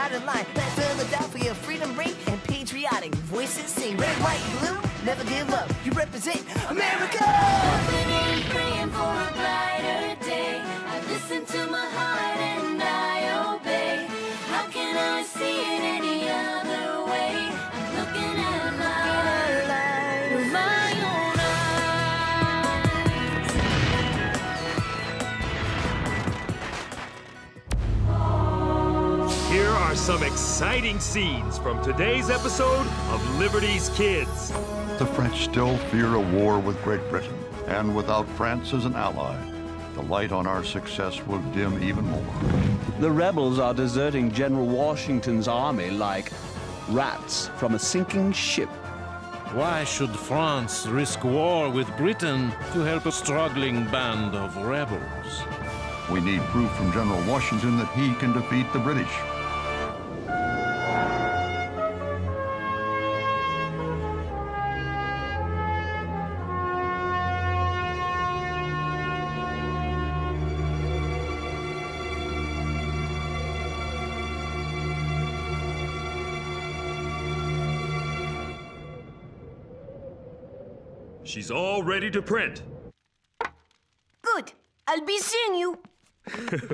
dotted line. Let Philadelphia freedom ring and patriotic voices sing. Red, white, blue, never give up. You represent America. Hoping and praying for a brighter day. I listen to my heart and I obey. How can I see it any other way? I'm looking at life with my own eyes. Here are some exciting scenes from today's episode of Liberty's Kids. The French still fear a war with Great Britain, and without France as an ally, the light on our success will dim even more. The rebels are deserting General Washington's army like rats from a sinking ship. Why should France risk war with Britain to help a struggling band of rebels? We need proof from General Washington that he can defeat the British. She's all ready to print. Good. I'll be seeing you.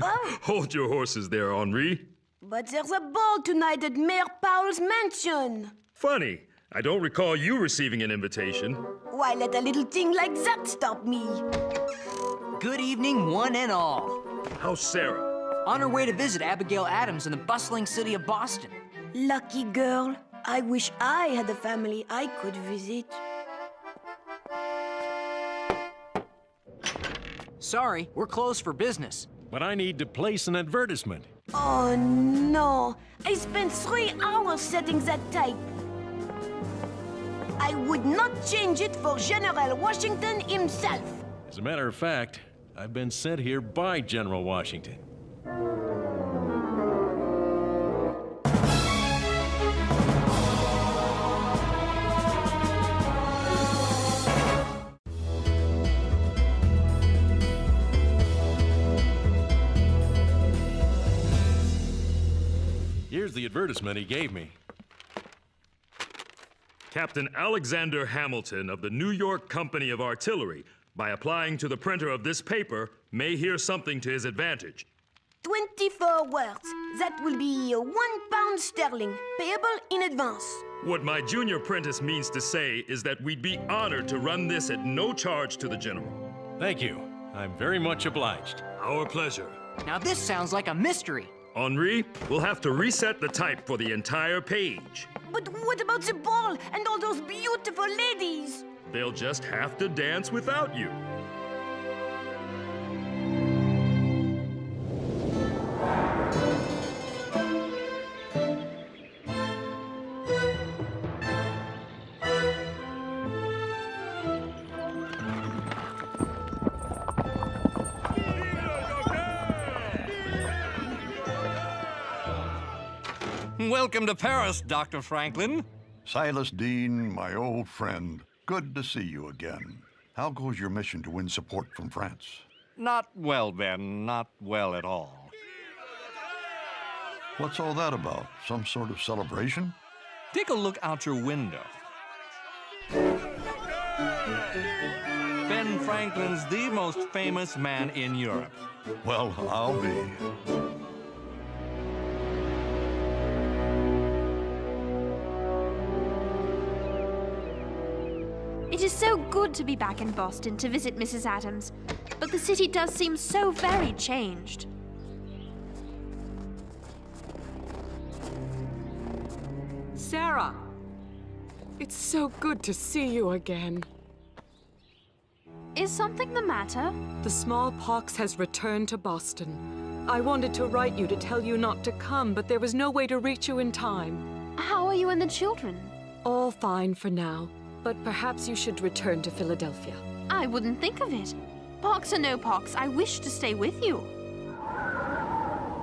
Oh, Hold your horses there, Henri. but there's a ball tonight at Mayor Powell's mansion. Funny, I don't recall you receiving an invitation. Why let a little thing like that stop me? Good evening, one and all. How's Sarah? On her way to visit Abigail Adams in the bustling city of Boston. Lucky girl. I wish I had a family I could visit. Sorry, we're closed for business. But I need to place an advertisement. Oh no, I spent 3 hours setting that type. I would not change it for General Washington himself. As a matter of fact, I've been sent here by General Washington. Here's the advertisement he gave me. Captain Alexander Hamilton of the New York Company of Artillery, by applying to the printer of this paper, may hear something to his advantage. 24 words. That will be £1 sterling, payable in advance. What my junior apprentice means to say is that we'd be honored to run this at no charge to the General. Thank you. I'm very much obliged. Our pleasure. Now this sounds like a mystery. Henri, we'll have to reset the type for the entire page. But what about the ball and all those beautiful ladies? They'll just have to dance without you. Welcome to Paris, Dr. Franklin. Silas Dean, my old friend, good to see you again. How goes your mission to win support from France? Not well, Ben, not well at all. What's all that about? Some sort of celebration? Take a look out your window. Ben Franklin's the most famous man in Europe. Well, I'll be. It is so good to be back in Boston to visit Mrs. Adams, but the city does seem so very changed. Sarah! It's so good to see you again. Is something the matter? The smallpox has returned to Boston. I wanted to write you to tell you not to come, but there was no way to reach you in time. How are you and the children? All fine for now, but perhaps you should return to Philadelphia. I wouldn't think of it. Pox or no pox, I wish to stay with you.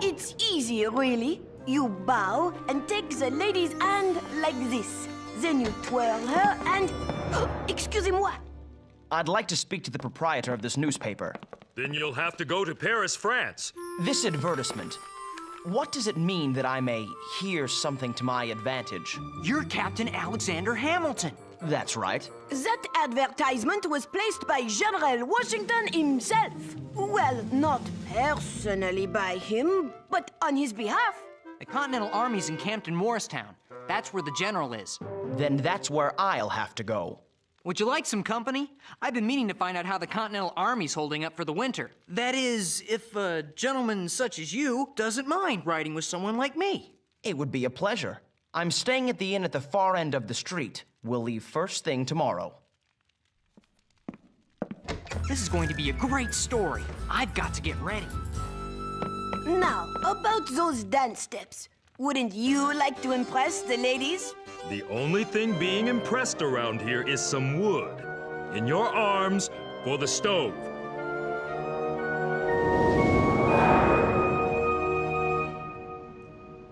It's easy, really. You bow and take the lady's hand like this. Then you twirl her and... Excusez-moi. I'd like to speak to the proprietor of this newspaper. Then you'll have to go to Paris, France. This advertisement. What does it mean that I may hear something to my advantage? You're Captain Alexander Hamilton. That's right. That advertisement was placed by General Washington himself. Well, not personally by him, but on his behalf. The Continental Army's encamped in Morristown. That's where the general is. Then that's where I'll have to go. Would you like some company? I've been meaning to find out how the Continental Army's holding up for the winter. That is, if a gentleman such as you doesn't mind riding with someone like me. It would be a pleasure. I'm staying at the inn at the far end of the street. We'll leave first thing tomorrow. This is going to be a great story. I've got to get ready. Now, about those dance steps. Wouldn't you like to impress the ladies? The only thing being impressed around here is some wood. In your arms for the stove.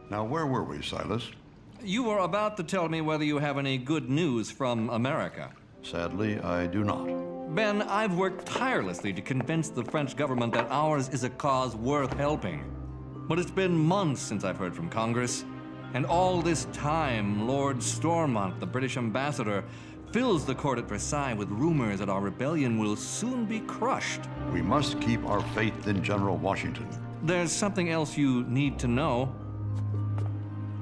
Now, where were we, Silas? You were about to tell me whether you have any good news from America. Sadly, I do not. Ben, I've worked tirelessly to convince the French government that ours is a cause worth helping. But it's been months since I've heard from Congress. And all this time, Lord Stormont, the British ambassador, fills the court at Versailles with rumors that our rebellion will soon be crushed. We must keep our faith in General Washington. There's something else you need to know.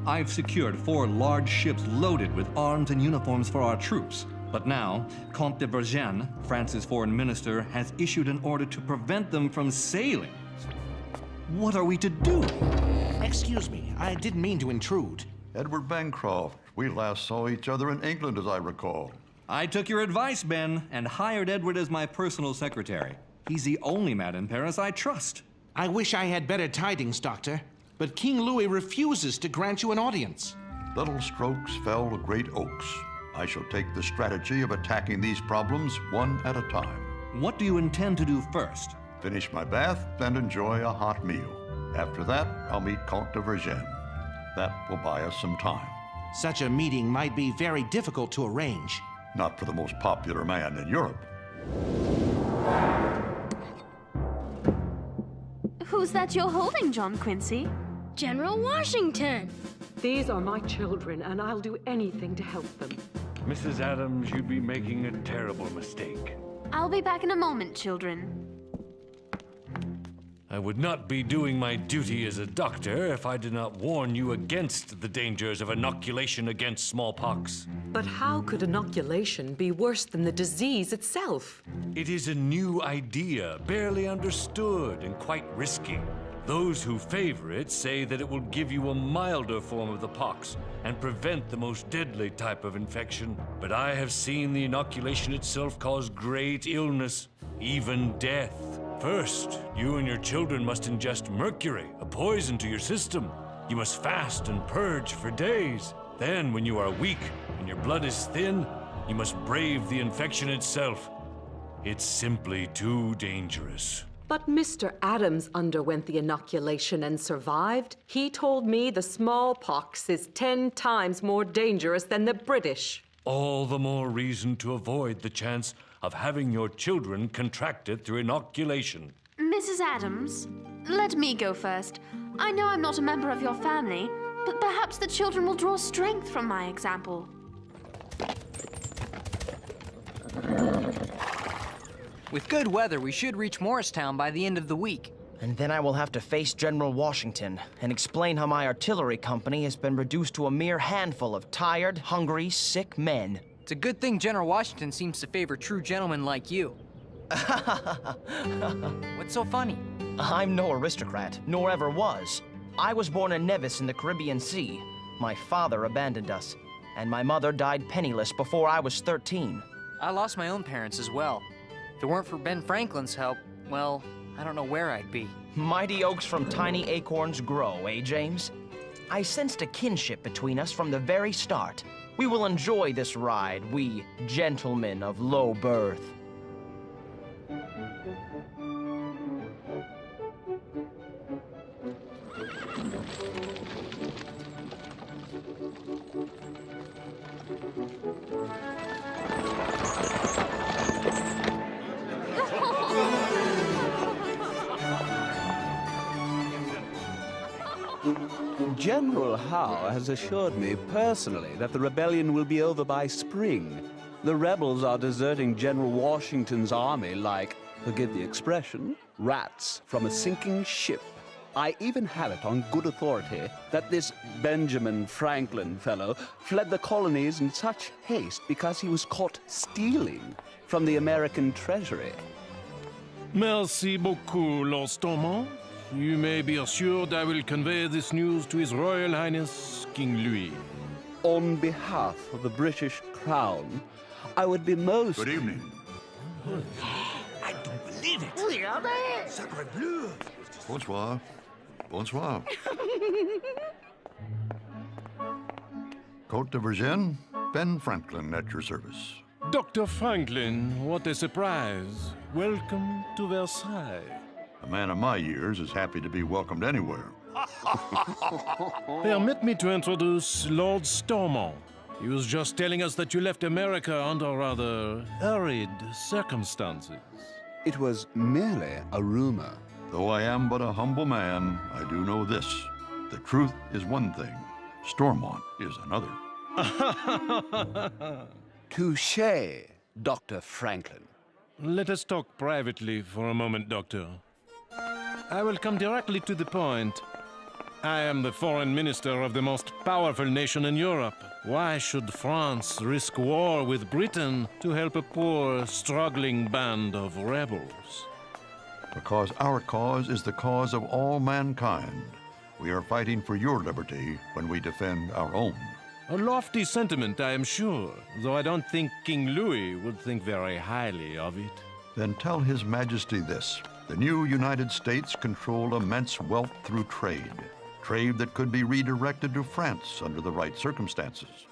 I've secured 4 large ships loaded with arms and uniforms for our troops. But now, Comte de Vergennes, France's foreign minister, has issued an order to prevent them from sailing. What are we to do? Excuse me, I didn't mean to intrude. Edward Bancroft, we last saw each other in England, as I recall. I took your advice, Ben, and hired Edward as my personal secretary. He's the only man in Paris I trust. I wish I had better tidings, Doctor, but King Louis refuses to grant you an audience. Little strokes fell great oaks. I shall take the strategy of attacking these problems one at a time. What do you intend to do first? Finish my bath and enjoy a hot meal. After that, I'll meet Comte de Vergennes. That will buy us some time. Such a meeting might be very difficult to arrange. Not for the most popular man in Europe. Who's that you're holding, John Quincy? General Washington. These are my children, and I'll do anything to help them. Mrs. Adams, you'd be making a terrible mistake. I'll be back in a moment, children. I would not be doing my duty as a doctor if I did not warn you against the dangers of inoculation against smallpox. But how could inoculation be worse than the disease itself? It is a new idea, barely understood and quite risky. Those who favor it say that it will give you a milder form of the pox and prevent the most deadly type of infection. But I have seen the inoculation itself cause great illness, even death. First, you and your children must ingest mercury, a poison to your system. You must fast and purge for days. Then, when you are weak and your blood is thin, you must brave the infection itself. It's simply too dangerous. But Mr. Adams underwent the inoculation and survived. He told me the smallpox is 10 times more dangerous than the British. All the more reason to avoid the chance of having your children contracted through inoculation. Mrs. Adams, let me go first. I know I'm not a member of your family, but perhaps the children will draw strength from my example. With good weather, we should reach Morristown by the end of the week. And then I will have to face General Washington and explain how my artillery company has been reduced to a mere handful of tired, hungry, sick men. It's a good thing General Washington seems to favor true gentlemen like you. What's so funny? I'm no aristocrat, nor ever was. I was born in Nevis in the Caribbean Sea. My father abandoned us, and my mother died penniless before I was 13. I lost my own parents as well. If it weren't for Ben Franklin's help, well, I don't know where I'd be. Mighty oaks from tiny acorns grow, eh, James? I sensed a kinship between us from the very start. We will enjoy this ride, we gentlemen of low birth. General Howe has assured me personally that the rebellion will be over by spring. The rebels are deserting General Washington's army like, forgive the expression, rats from a sinking ship. I even have it on good authority that this Benjamin Franklin fellow fled the colonies in such haste because he was caught stealing from the American treasury. Merci beaucoup, Lord Stormont. You may be assured I will convey this news to His Royal Highness King Louis. On behalf of the British Crown, I would be most... Good evening. I don't believe it. Regardez! Sacre bleu. Bonsoir. Bonsoir. Côte de Virgin, Ben Franklin at your service. Dr. Franklin, what a surprise. Welcome to Versailles. A man of my years is happy to be welcomed anywhere. Permit me to introduce Lord Stormont. He was just telling us that you left America under rather hurried circumstances. It was merely a rumor. Though I am but a humble man, I do know this. The truth is one thing. Stormont is another. Touché, Dr. Franklin. Let us talk privately for a moment, Doctor. I will come directly to the point. I am the foreign minister of the most powerful nation in Europe. Why should France risk war with Britain to help a poor, struggling band of rebels? Because our cause is the cause of all mankind. We are fighting for your liberty when we defend our own. A lofty sentiment, I am sure, though I don't think King Louis would think very highly of it. Then tell His Majesty this. The new United States control immense wealth through trade. Trade that could be redirected to France under the right circumstances.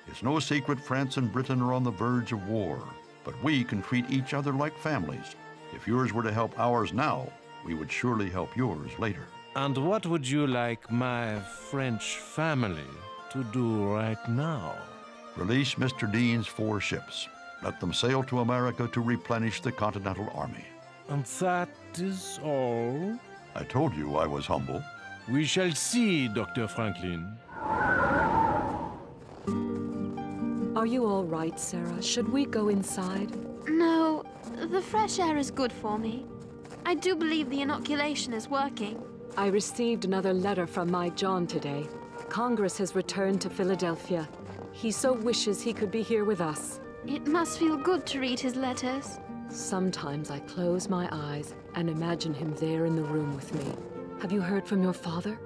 It's no secret France and Britain are on the verge of war, but we can treat each other like families. If yours were to help ours now, we would surely help yours later. And what would you like my French family to do right now? Release Mr. Dean's 4 ships. Let them sail to America to replenish the Continental Army. And that is all? I told you I was humble. We shall see, Dr. Franklin. Are you all right, Sarah? Should we go inside? No, the fresh air is good for me. I do believe the inoculation is working. I received another letter from my John today. Congress has returned to Philadelphia. He so wishes he could be here with us. It must feel good to read his letters. Sometimes I close my eyes and imagine him there in the room with me. Have you heard from your father?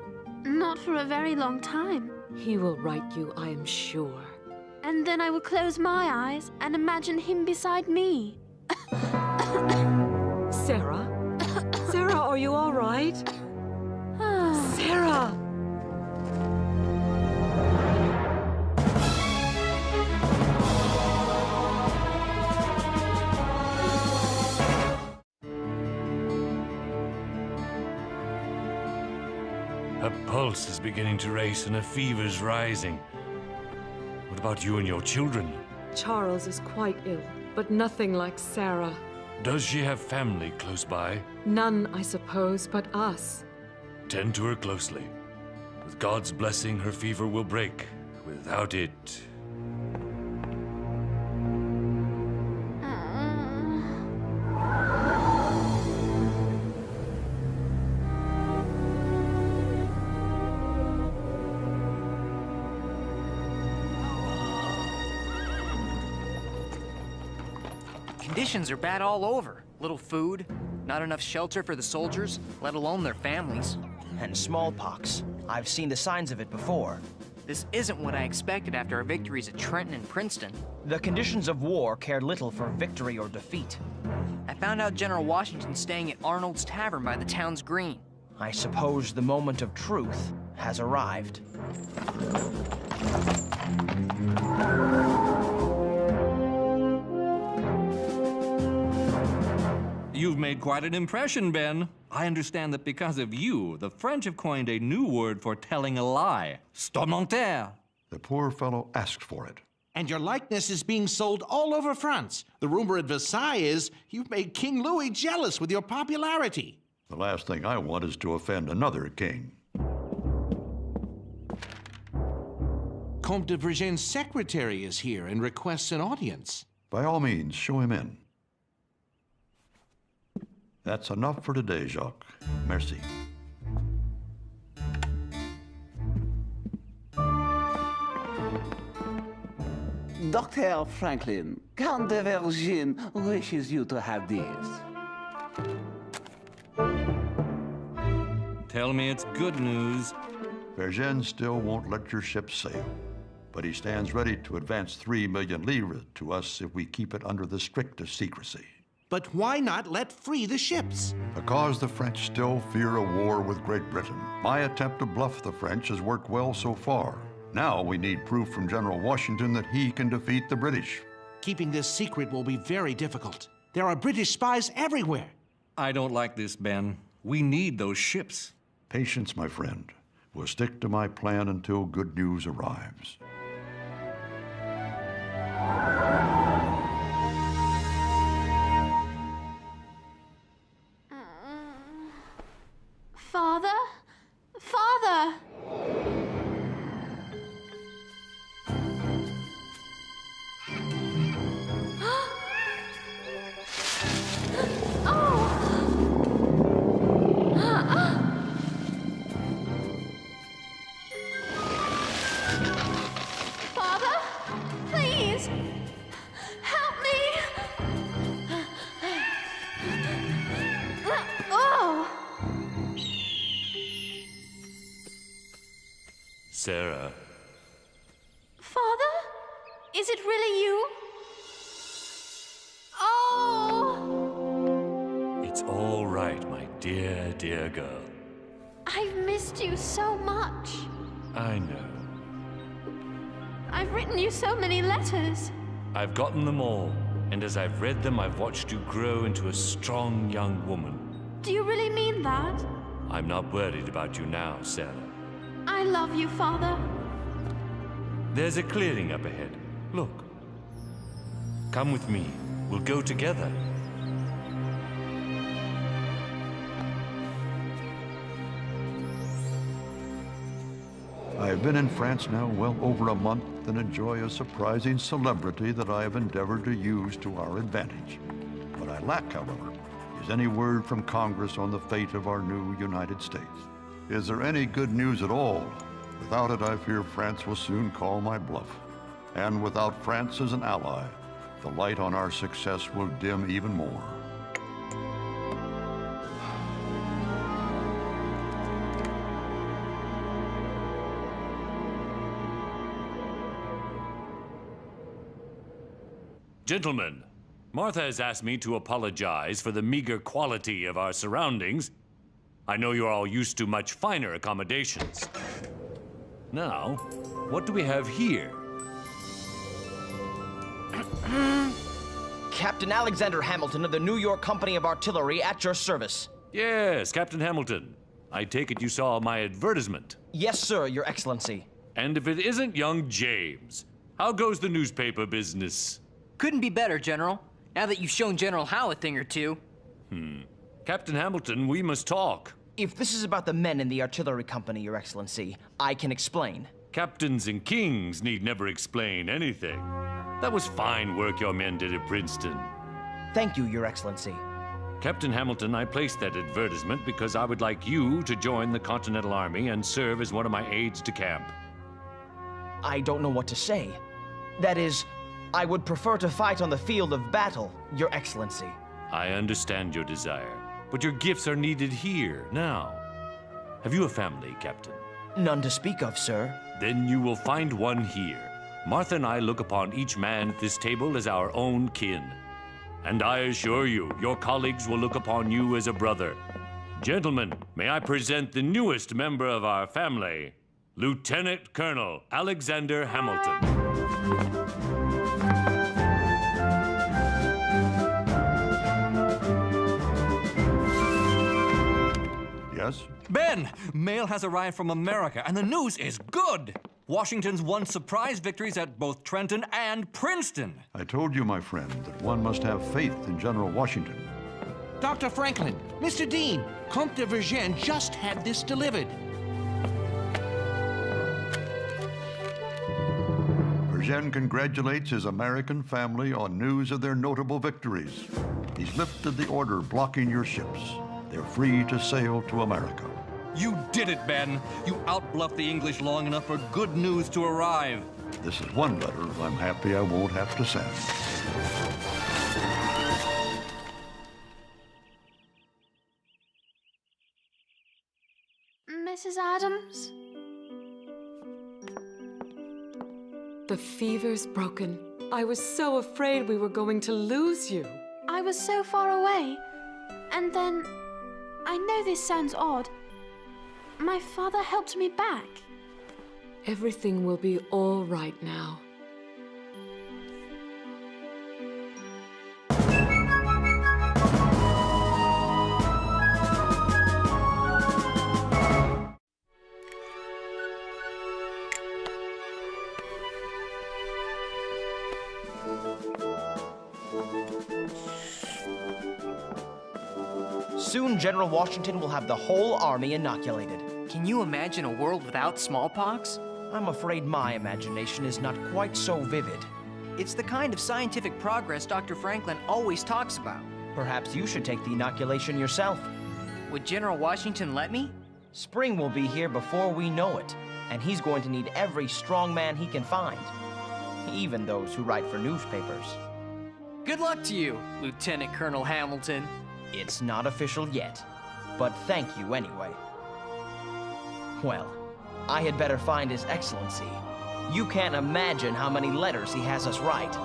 Not for a very long time. He will write you, I am sure. And then I will close my eyes and imagine him beside me. Sarah? Sarah, are you all right? Sarah! Her pulse is beginning to race and her fever's rising. What about you and your children? Charles is quite ill, but nothing like Sarah. Does she have family close by? None, I suppose, but us. Tend to her closely. With God's blessing, her fever will break. Without it... Conditions are bad all over. Little food, not enough shelter for the soldiers, let alone their families. And smallpox. I've seen the signs of it before. This isn't what I expected after our victories at Trenton and Princeton. The conditions of war care little for victory or defeat. I found out General Washington's staying at Arnold's Tavern by the town's green. I suppose the moment of truth has arrived. You've made quite an impression, Ben. I understand that because of you, the French have coined a new word for telling a lie. Stormenter. The poor fellow asked for it. And your likeness is being sold all over France. The rumor at Versailles is you've made King Louis jealous with your popularity. The last thing I want is to offend another king. Comte de Vergennes' secretary is here and requests an audience. By all means, show him in. That's enough for today, Jacques. Merci. Dr. Franklin, Count de Vergennes wishes you to have this. Tell me it's good news. Vergennes still won't let your ship sail, but he stands ready to advance 3 million livres to us if we keep it under the strictest secrecy. But why not let free the ships? Because the French still fear a war with Great Britain. My attempt to bluff the French has worked well so far. Now we need proof from General Washington that he can defeat the British. Keeping this secret will be very difficult. There are British spies everywhere. I don't like this, Ben. We need those ships. Patience, my friend. We'll stick to my plan until good news arrives. Father? Father! Father? Please! Help me! Oh! Sarah. Father? Is it really you? Oh! It's all right, my dear, dear girl. I've missed you so much. I know. I've written you so many letters. I've gotten them all, and as I've read them, I've watched you grow into a strong young woman. Do you really mean that? I'm not worried about you now, Sarah. I love you, Father. There's a clearing up ahead. Look. Come with me. We'll go together. I've been in France now well over a month and enjoy a surprising celebrity that I have endeavored to use to our advantage. What I lack, however, is any word from Congress on the fate of our new United States. Is there any good news at all? Without it, I fear France will soon call my bluff. And without France as an ally, the light on our success will dim even more. Gentlemen, Martha has asked me to apologize for the meager quality of our surroundings. I know you're all used to much finer accommodations. Now, what do we have here? Captain Alexander Hamilton of the New York Company of Artillery at your service. Yes, Captain Hamilton. I take it you saw my advertisement. Yes, sir, Your Excellency. And if it isn't young James, how goes the newspaper business? Couldn't be better, General. Now that you've shown General Howe a thing or two. Captain Hamilton, we must talk. If this is about the men in the artillery company, Your Excellency, I can explain. Captains and kings need never explain anything. That was fine work your men did at Princeton. Thank you, Your Excellency. Captain Hamilton, I placed that advertisement because I would like you to join the Continental Army and serve as one of my aides de camp. I don't know what to say. That is, I would prefer to fight on the field of battle, Your Excellency. I understand your desire, but your gifts are needed here, now. Have you a family, Captain? None to speak of, sir. Then you will find one here. Martha and I look upon each man at this table as our own kin. And I assure you, your colleagues will look upon you as a brother. Gentlemen, may I present the newest member of our family, Lieutenant Colonel Alexander Hamilton. Yes? Ben, mail has arrived from America, and the news is good. Washington's won surprise victories at both Trenton and Princeton. I told you, my friend, that one must have faith in General Washington. Dr. Franklin, Mr. Dean, Comte de Vergennes just had this delivered. Eugene congratulates his American family on news of their notable victories. He's lifted the order blocking your ships. They're free to sail to America. You did it, Ben. You outbluffed the English long enough for good news to arrive. This is one letter I'm happy I won't have to send. Mrs. Adams? The fever's broken. I was so afraid we were going to lose you. I was so far away. And then, I know this sounds odd, my father helped me back. Everything will be all right now. Soon, General Washington will have the whole army inoculated. Can you imagine a world without smallpox? I'm afraid my imagination is not quite so vivid. It's the kind of scientific progress Dr. Franklin always talks about. Perhaps you should take the inoculation yourself. Would General Washington let me? Spring will be here before we know it, and he's going to need every strong man he can find, even those who write for newspapers. Good luck to you, Lieutenant Colonel Hamilton. It's not official yet, but thank you anyway. Well, I had better find His Excellency. You can't imagine how many letters he has us write.